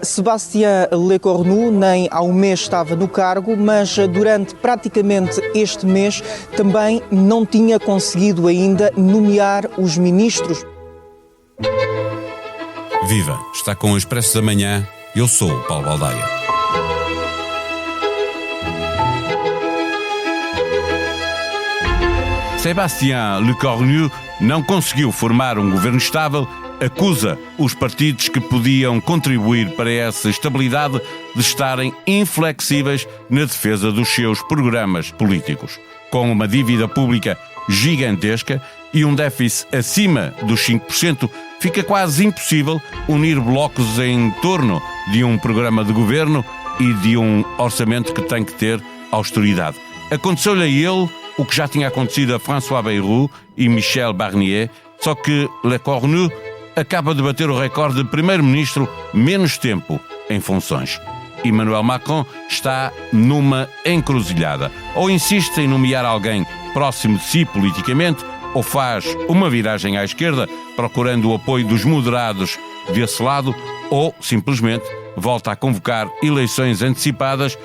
Sébastien Lecornu nem há um mês estava no cargo, mas durante praticamente este mês também não tinha conseguido ainda nomear os ministros. Viva! Está com o Expresso da Manhã. Eu sou o Paulo Baldaia. Sébastien Lecornu não conseguiu formar um governo estável, acusa os partidos que podiam contribuir para essa estabilidade de estarem inflexíveis na defesa dos seus programas políticos. Com uma dívida pública gigantesca e um déficit acima dos 5%, fica quase impossível unir blocos em torno de um programa de governo e de um orçamento que tem que ter austeridade. Aconteceu-lhe a ele o que já tinha acontecido a François Bayrou e Michel Barnier, só que Lecornu acaba de bater o recorde de primeiro-ministro menos tempo em funções. Emmanuel Macron está numa encruzilhada. Ou insiste em nomear alguém próximo de si politicamente, ou faz uma viragem à esquerda, procurando o apoio dos moderados desse lado, ou simplesmente volta a convocar eleições antecipadas,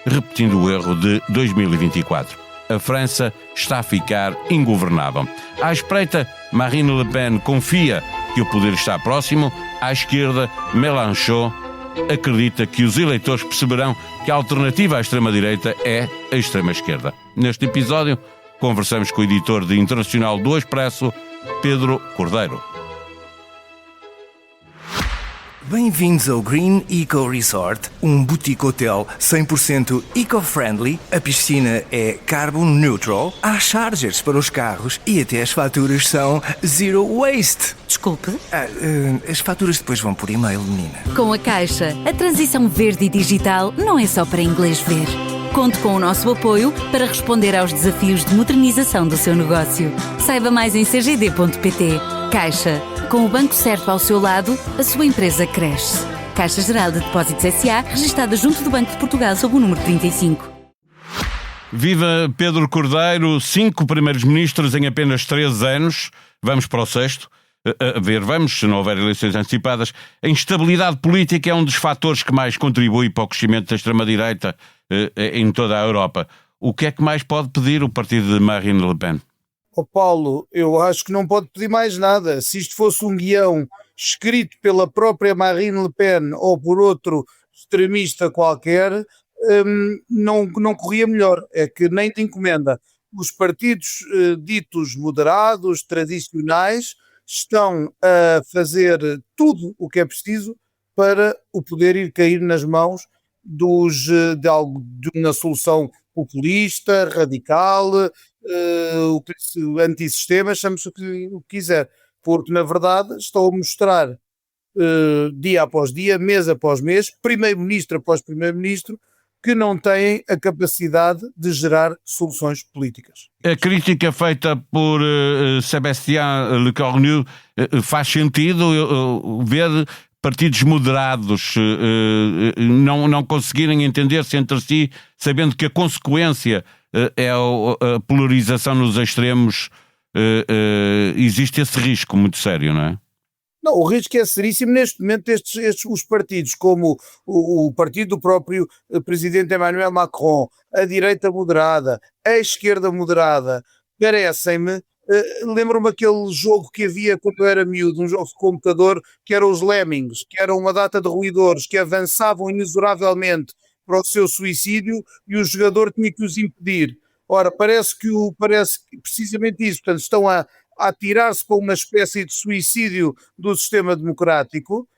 repetindo o erro de 2024. A França está a ficar ingovernável. À espreita, Marine Le Pen confia que o poder está próximo. À esquerda, Mélenchon acredita que os eleitores perceberão que a alternativa à extrema-direita é a extrema-esquerda. Neste episódio, conversamos com o editor de Internacional do Expresso, Pedro Cordeiro. Bem-vindos ao Green Eco Resort, um boutique hotel 100% eco-friendly. A piscina é carbon neutral, há chargers para os carros e até as faturas são zero waste. Desculpe? As faturas depois vão por e-mail, menina. Com a Caixa, a transição verde e digital não é só para inglês ver. Conte com o nosso apoio para responder aos desafios de modernização do seu negócio. Saiba mais em cgd.pt. Caixa. Com o banco certo ao seu lado, a sua empresa cresce. Caixa Geral de Depósitos S.A., registada junto do Banco de Portugal sob o número 35. Viva Pedro Cordeiro, 5 primeiros ministros em apenas 13 anos. Vamos para o 6º. Vamos, se não houver eleições antecipadas. A instabilidade política é um dos fatores que mais contribui para o crescimento da extrema-direita em toda a Europa. O que é que mais pode pedir o partido de Marine Le Pen? Paulo, eu acho que não pode pedir mais nada. Se isto fosse um guião escrito pela própria Marine Le Pen ou por outro extremista qualquer, não corria melhor. É que nem te encomenda. Os partidos ditos moderados, tradicionais, estão a fazer tudo o que é preciso para o poder ir cair nas mãos de uma solução populista, radical, antissistema, chame-se o que quiser, porque na verdade estão a mostrar dia após dia, mês após mês, primeiro-ministro após primeiro-ministro, que não têm a capacidade de gerar soluções políticas. A crítica feita por Sébastien Lecornu faz sentido ver partidos moderados não conseguirem entender-se entre si, sabendo que a consequência é a polarização nos extremos. Existe esse risco muito sério, não é? Não, o risco é seríssimo. Neste momento os partidos, como o partido do próprio presidente Emmanuel Macron, a direita moderada, a esquerda moderada, parecem-me, lembro-me aquele jogo que havia quando eu era miúdo, um jogo de computador, que eram os Lemmings, que eram uma data de roedores que avançavam inexoravelmente para o seu suicídio e o jogador tinha que os impedir. Ora, parece precisamente isso. Portanto, estão a atirar-se para uma espécie de suicídio do sistema democrático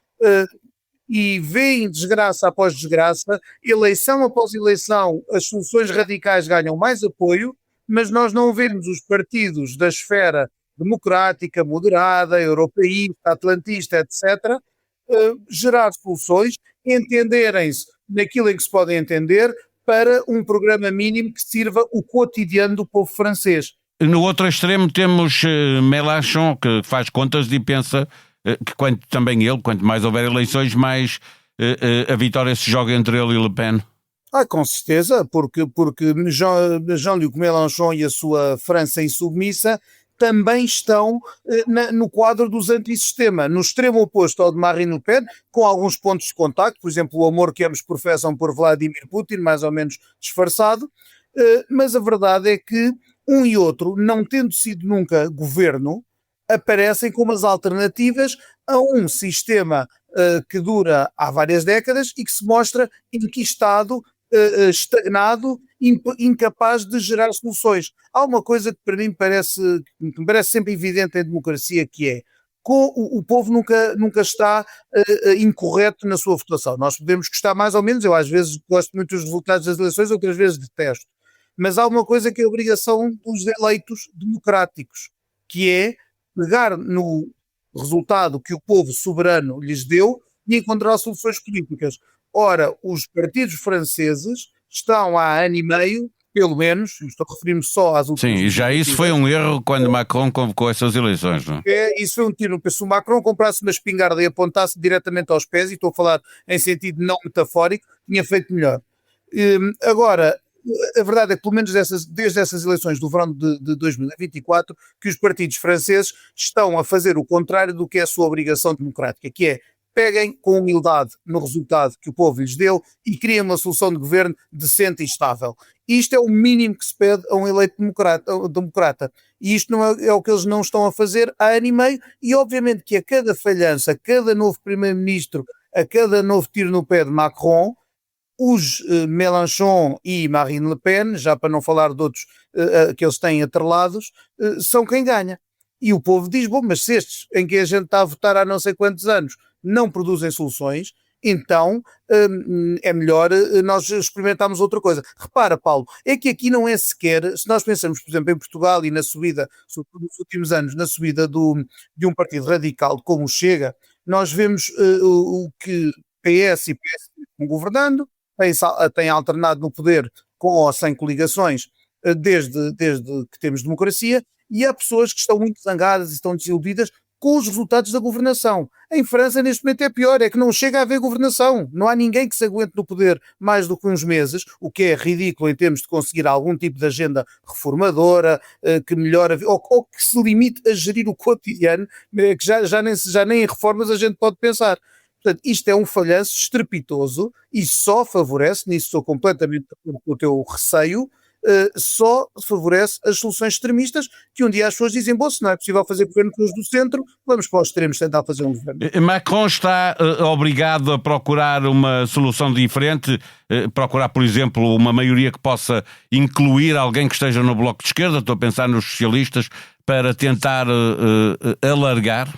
e veem desgraça após desgraça, eleição após eleição, as soluções radicais ganham mais apoio, mas nós não vemos os partidos da esfera democrática, moderada, europeísta, atlantista, etc., gerar soluções, entenderem-se naquilo em que se podem entender para um programa mínimo que sirva o cotidiano do povo francês. No outro extremo temos Mélenchon, que faz contas e pensa que quanto mais houver eleições, mais a vitória se joga entre ele e Le Pen. Com certeza, porque Jean-Luc Mélenchon e a sua França insubmissa também estão no quadro dos antissistema, no extremo oposto ao de Marine Le Pen, com alguns pontos de contacto, por exemplo, o amor que ambos professam por Vladimir Putin, mais ou menos disfarçado, mas a verdade é que um e outro, não tendo sido nunca governo, aparecem como as alternativas a um sistema que dura há várias décadas e que se mostra enquistado, estagnado, incapaz de gerar soluções. Há uma coisa que para mim me parece sempre evidente em democracia, que é o povo nunca está incorreto na sua votação. Nós podemos gostar mais ou menos, eu às vezes gosto muito dos resultados das eleições, outras vezes detesto. Mas há uma coisa que é a obrigação dos eleitos democráticos, que é pegar no resultado que o povo soberano lhes deu e encontrar soluções políticas. Ora, os partidos franceses estão há ano e meio, pelo menos, estou a referir-me só às últimas... Sim, e já isso foi um erro quando Macron convocou essas eleições, não é? Isso foi um tiro no pé. Se o Macron comprasse uma espingarda e apontasse diretamente aos pés, e estou a falar em sentido não metafórico, tinha feito melhor. Agora, a verdade é que, pelo menos desde essas eleições do verão de 2024, que os partidos franceses estão a fazer o contrário do que é a sua obrigação democrática, que é peguem com humildade no resultado que o povo lhes deu e criem uma solução de governo decente e estável. Isto é o mínimo que se pede a um eleito democrata. E isto não é o que eles não estão a fazer há ano e meio, e obviamente que a cada falhança, a cada novo primeiro-ministro, a cada novo tiro no pé de Macron, os Mélenchon e Marine Le Pen, já para não falar de outros que eles têm atrelados, são quem ganha. E o povo diz, bom, mas se estes em que a gente está a votar há não sei quantos anos não produzem soluções, então é melhor nós experimentarmos outra coisa. Repara, Paulo, é que aqui não é sequer, se nós pensamos, por exemplo, em Portugal e na subida, sobretudo nos últimos anos, na subida de um partido radical como o Chega, nós vemos o que PS e PS estão governando, têm alternado no poder com ou sem coligações desde que temos democracia, e há pessoas que estão muito zangadas e estão desiludidas com os resultados da governação. Em França, neste momento, é pior, é que não chega a haver governação. Não há ninguém que se aguente no poder mais do que uns meses, o que é ridículo em termos de conseguir algum tipo de agenda reformadora, que melhore, ou que se limite a gerir o cotidiano, que já nem em reformas a gente pode pensar. Portanto, isto é um falhanço estrepitoso e só favorece, nisso estou completamente de acordo com o teu receio, só favorece as soluções extremistas, que um dia as pessoas dizem, bom, se não é possível fazer governo com os do centro, vamos para os extremos tentar fazer um governo. Macron está obrigado a procurar uma solução diferente, procurar, por exemplo, uma maioria que possa incluir alguém que esteja no bloco de esquerda, estou a pensar nos socialistas, para tentar alargar?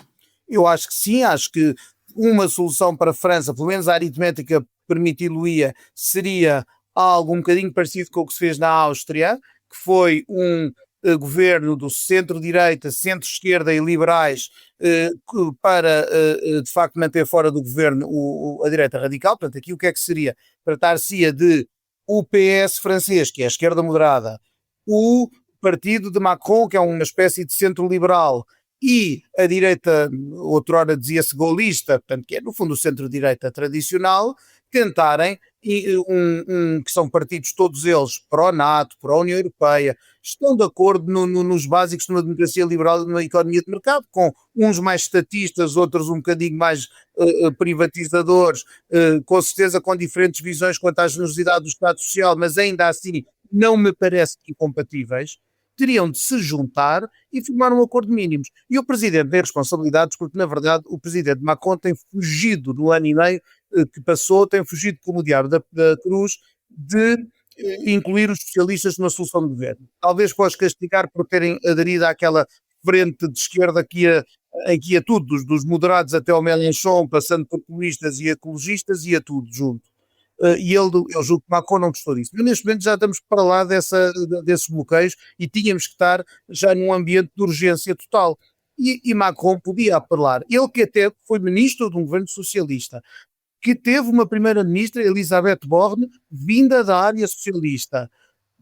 Eu acho que sim, acho que uma solução para a França, pelo menos a aritmética permiti-lo-ia, seria algo um bocadinho parecido com o que se fez na Áustria, que foi um governo do centro-direita, centro-esquerda e liberais para, de facto, manter fora do governo a direita radical. Portanto, aqui o que é que seria? Tratar-se-ia de o PS francês, que é a esquerda moderada, o partido de Macron, que é uma espécie de centro-liberal, e a direita, outrora dizia-se gaullista, portanto, que é no fundo o centro-direita tradicional, tentarem, que são partidos todos eles pró-NATO, pró-União Europeia, estão de acordo nos básicos de uma democracia liberal e numa economia de mercado, com uns mais estatistas, outros um bocadinho mais privatizadores, com certeza com diferentes visões quanto à generosidade do Estado Social, mas ainda assim não me parece incompatíveis, teriam de se juntar e formar um acordo de mínimos. E o Presidente tem responsabilidades, porque, na verdade, o Presidente Macron tem fugido no ano e meio que passou, tem fugido como o diabo da cruz de incluir os socialistas numa solução de governo. Talvez pode castigar por terem aderido àquela frente de esquerda em que ia tudo, dos moderados até ao Mélenchon, passando por comunistas e ecologistas, ia tudo junto. E eu julgo que Macron não gostou disso. Mas neste momento já estamos para lá desses bloqueios e tínhamos que estar já num ambiente de urgência total. E Macron podia apelar. Ele que até foi ministro de um governo socialista, que teve uma primeira-ministra, Elisabeth Borne, vinda da área socialista,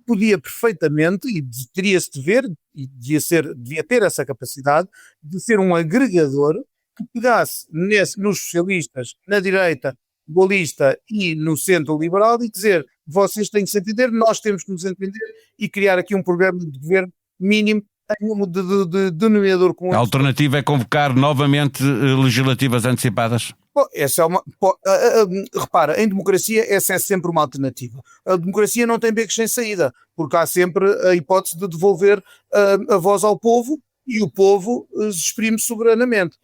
podia perfeitamente, e teria-se de ver, e devia ter essa capacidade, de ser um agregador que pegasse nos socialistas, na direita, golista e no centro liberal e dizer, vocês têm que se entender, nós temos que nos entender e criar aqui um programa de governo mínimo de denominador comum. A alternativa é convocar novamente legislativas antecipadas? Bom, essa é repara, em democracia essa é sempre uma alternativa. A democracia não tem becos sem saída, porque há sempre a hipótese de devolver a voz ao povo e o povo se exprime soberanamente.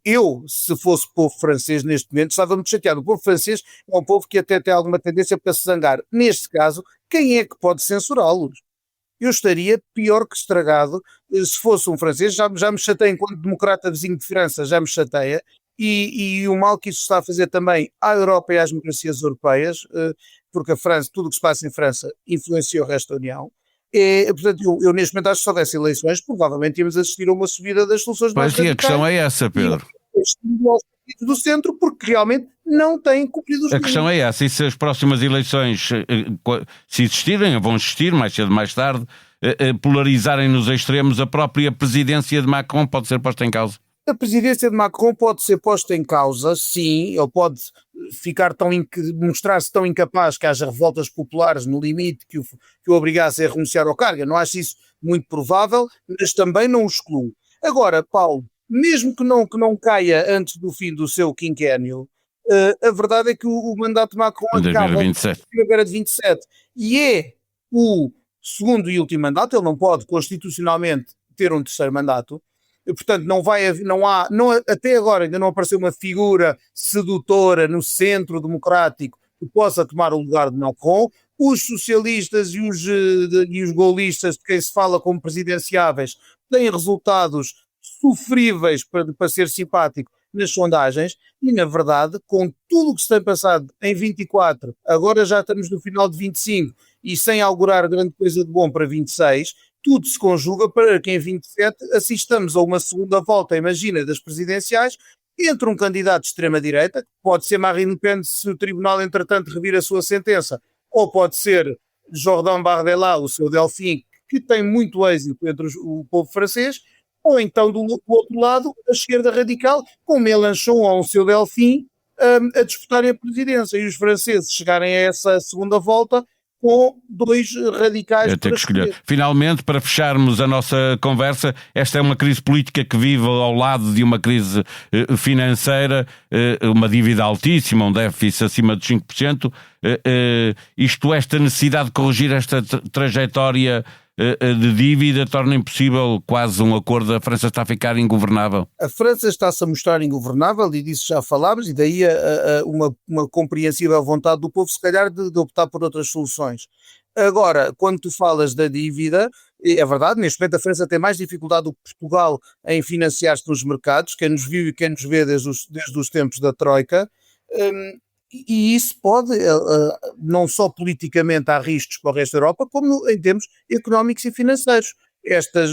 Eu, se fosse povo francês neste momento, estava muito chateado. O povo francês é um povo que até tem alguma tendência para se zangar. Neste caso, quem é que pode censurá-los? Eu estaria pior que estragado se fosse um francês. Já me chateia enquanto democrata vizinho de França, já me chateia. E o mal que isso está a fazer também à Europa e às democracias europeias, porque a França, tudo o que se passa em França influencia o resto da União. Portanto, eu neste momento acho que se houvesse eleições, provavelmente íamos assistir a uma subida das soluções mais radicais. Pois, e a questão é essa, Pedro. Aos partidos do centro, porque realmente não têm cumprido os A questão é essa, e se as próximas eleições, se existirem, vão existir mais cedo ou mais tarde, polarizarem nos extremos, a própria presidência de Macron pode ser posta em causa? A presidência de Macron pode ser posta em causa, sim, ele pode ficar mostrar-se tão incapaz que haja revoltas populares no limite que o obrigasse a renunciar ao cargo. Eu não acho isso muito provável, mas também não o excluo. Agora, Paulo, mesmo que não caia antes do fim do seu quinquênio, a verdade é que o mandato de Macron acaba em primavera de 27 e é o segundo e último mandato. Ele não pode constitucionalmente ter um terceiro mandato. Portanto, até agora ainda não apareceu uma figura sedutora no centro democrático que possa tomar o lugar de Macron. Os socialistas e os gaullistas, de quem se fala como presidenciáveis, têm resultados sofríveis para ser simpático nas sondagens e, na verdade, com tudo o que se tem passado em 24, agora já estamos no final de 25 e sem augurar grande coisa de bom para 26, tudo se conjuga para que em 27 assistamos a uma segunda volta, imagina, das presidenciais, entre um candidato de extrema-direita, que pode ser Marine Le Pen se o tribunal, entretanto, revir a sua sentença, ou pode ser Jordan Bardella, o seu Delfim, que tem muito êxito entre o povo francês, ou então, do outro lado, a esquerda radical, com Mélenchon ou o seu Delfim, a disputarem a presidência, e os franceses chegarem a essa segunda volta com dois radicais. Eu tenho que escolher. Finalmente, para fecharmos a nossa conversa, esta é uma crise política que vive ao lado de uma crise financeira, uma dívida altíssima, um déficit acima de 5%. Esta necessidade de corrigir esta trajetória de dívida torna impossível quase um acordo. A França está a ficar ingovernável. A França está-se a mostrar ingovernável e disso já falámos, e daí uma compreensível vontade do povo, se calhar, de optar por outras soluções. Agora, quando tu falas da dívida, é verdade, neste momento a França tem mais dificuldade do que Portugal em financiar-se nos mercados, quem nos viu e quem nos vê desde os tempos da Troika. E isso pode, não só politicamente há riscos para o resto da Europa, como em termos económicos e financeiros.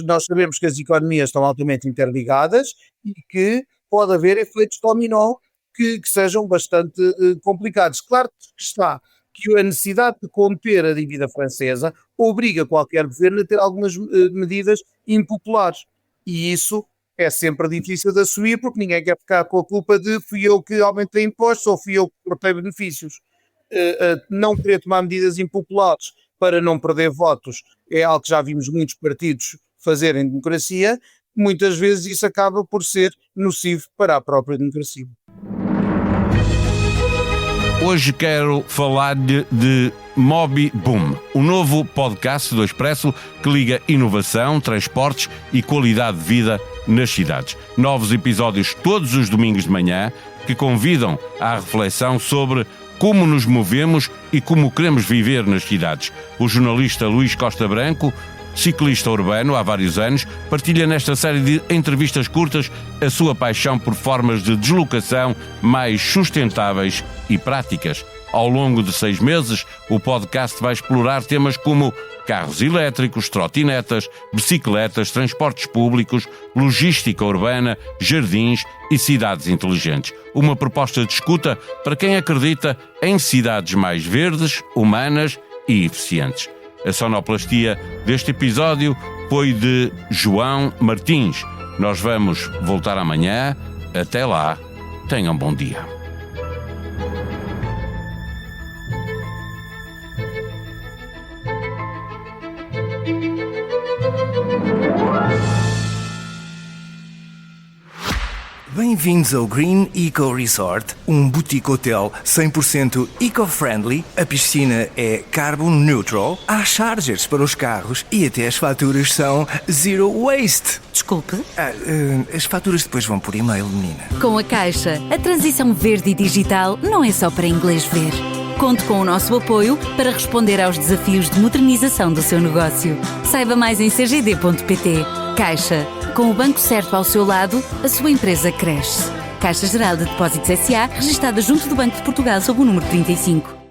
Nós sabemos que as economias estão altamente interligadas e que pode haver efeitos dominó que sejam bastante complicados. Claro que está que a necessidade de conter a dívida francesa obriga qualquer governo a ter algumas medidas impopulares. E isso é sempre difícil de assumir, porque ninguém quer ficar com a culpa de fui eu que aumentei impostos ou fui eu que cortei benefícios. Não querer tomar medidas impopulares para não perder votos é algo que já vimos muitos partidos fazerem em democracia. Muitas vezes isso acaba por ser nocivo para a própria democracia. Hoje quero falar-lhe de Mobi Boom, o novo podcast do Expresso que liga inovação, transportes e qualidade de vida nas cidades. Novos episódios todos os domingos de manhã que convidam à reflexão sobre como nos movemos e como queremos viver nas cidades. O jornalista Luís Costa Branco, ciclista urbano há vários anos, partilha nesta série de entrevistas curtas a sua paixão por formas de deslocação mais sustentáveis e práticas. Ao longo de 6 meses, o podcast vai explorar temas como carros elétricos, trotinetas, bicicletas, transportes públicos, logística urbana, jardins e cidades inteligentes. Uma proposta de escuta para quem acredita em cidades mais verdes, humanas e eficientes. A sonoplastia deste episódio foi de João Martins. Nós vamos voltar amanhã. Até lá, tenham um bom dia. Bem-vindos ao Green Eco Resort, um boutique hotel 100% eco-friendly. A piscina é carbon neutral, há chargers para os carros e até as faturas são zero waste. Desculpe. As faturas depois vão por e-mail, menina. Com a Caixa, a transição verde e digital não é só para inglês ver. Conte com o nosso apoio para responder aos desafios de modernização do seu negócio. Saiba mais em cgd.pt. Caixa. Com o banco certo ao seu lado, a sua empresa cresce. Caixa Geral de Depósitos S.A., registada junto do Banco de Portugal sob o número 35.